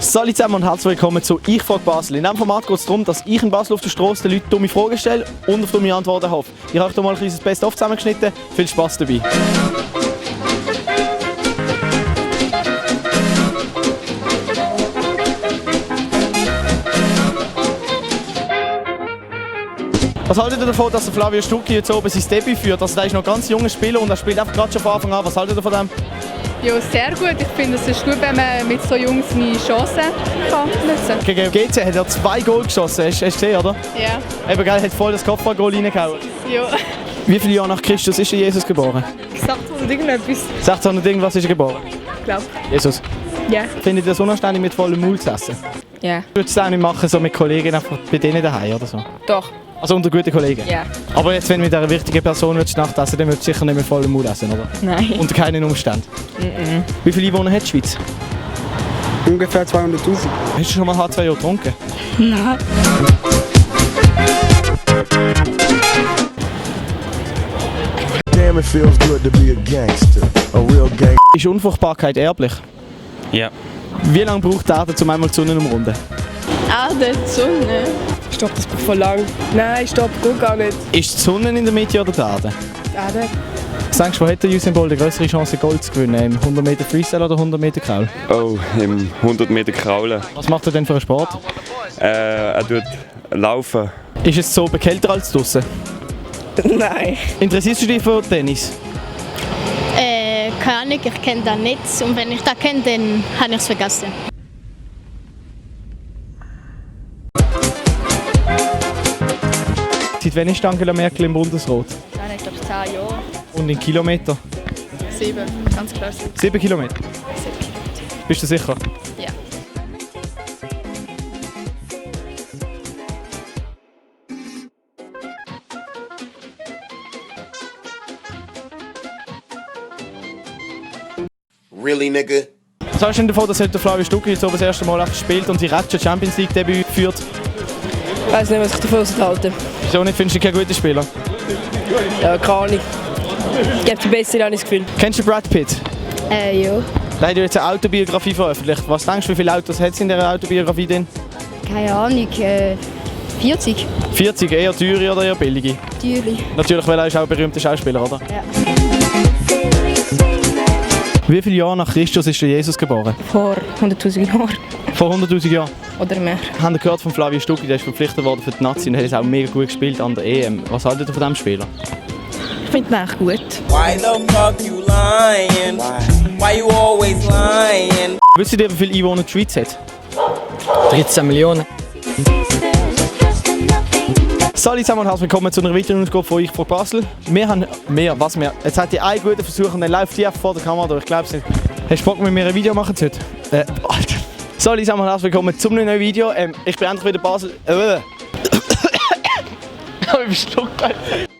Salut zusammen und herzlich willkommen zu «Ich frage Basel». In diesem Format geht es darum, dass ich in Basel auf der Straße den Leuten dumme Fragen stelle und auf dumme Antworten hoffe. Ich habe euch hier mal ein kleines Best-of zusammengeschnitten. Viel Spaß dabei! Was haltet ihr davon, dass der Flavio Stucchi jetzt oben sein Debüt führt? Also der ist noch ein ganz junger Spieler und er spielt einfach gerade schon von Anfang an. Was haltet ihr von dem? Ja, sehr gut. Ich finde, es ist gut, wenn man mit so Jungs seine Chancen kann nutzen. Gegen GC hat er 2 Goal geschossen, hast du gesehen, oder? Ja. Eben, gell, hat voll das Kopfballgoal reingehauen. Ja. Wie viele Jahre nach Christus ist Jesus geboren? 800 irgendetwas. 1600 irgendwas ist er geboren? Ich glaube. Jesus. Ja. Findet ihr das unanständig, mit vollem Mund zu essen? Ja. Würdest du das auch nicht machen, so mit Kollegen einfach bei denen daheim oder so? Doch. Also unter guten Kollegen? Ja. Aber jetzt, wenn du mit einer wichtigen Person Nacht essen, dann würdest du sicher nicht mit vollem Mund essen, oder? Nein. Unter keinen Umständen? Wie viele Einwohner hat die Schweiz? Ungefähr 200'000. Hast du schon mal H2O getrunken? Nein. Damn, it feels good to be a gangster. A real gangster. Ist Unfruchtbarkeit erblich? Ja. Wie lange braucht die Erde, um einmal die Sonne umrunden? Erde, die Sonne. Ich glaube, das braucht voll lang. Nein, stopp, geht gar nicht. Ist die Sonne in der Mitte oder die Erde? Erde. Was denkst du, wo hat der Usain Bolt die größere Chance, Gold zu gewinnen? Im 100 Meter Freestyle oder 100 Meter Kraul? Oh, im 100 Meter Kraulen. Was macht er denn für einen Sport? Er tut laufen. Ist es so kälter als draussen? Nein. Interessierst du dich für Tennis? Keine Ahnung, ich kenne das nicht. Und wenn ich das kenne, dann habe ich es vergessen. Seit wann ist Angela Merkel im Bundesrat? Nein, ich glaube 10 Jahre. Und in Kilometer? 7, ganz klar. 7 Kilometer? Bist du sicher? Ja. Really, nigga? Was hast du denn davon, dass heute Flavio Stucchi jetzt das erste Mal gespielt und sein Ratchet Champions League Debüt führt? Ich weiß nicht, was ich davon halte. Wieso nicht? Findest du keinen guten Spieler? Ja, keine Ahnung. Ich gebe die Beste, habe ich das Gefühl. Kennst du Brad Pitt? Ja. Der hat ja jetzt eine Autobiografie veröffentlicht. Was denkst du, wie viele Autos hat es in dieser Autobiografie drin? Keine Ahnung. 40. 40, eher teure oder eher billige? Teure. Natürlich, weil er ist auch ein berühmter Schauspieler, oder? Ja. Wie viele Jahre nach Christus ist der Jesus geboren? Vor 100'000 Jahren. Vor 100'000 Jahren. Oder mehr. Haben Sie gehört von Flavio Stucchi, der ist verpflichtet worden für die Nazi und hat es auch mega gut gespielt an der EM. Was haltet ihr von diesem Spieler? Ich finde ihn echt gut. Why the fuck you lying? Why you always lying? Wisst ihr, wie viele Einwohner die Schweiz hat? 13 Millionen. Salut zusammen und herzlich willkommen zu einer weiteren Ausgabe von «Ich frage Basel». Jetzt hat die einen guten Versuch und dann läuft die einfach vor der Kamera durch. Ich glaube es nicht. Hast du Bock, mit mir ein Video machen heute? Alter. Salut zusammen und herzlich willkommen zum neuen Video. Ich bin endlich wieder in Basel. Ich bin verschluckt, Alter.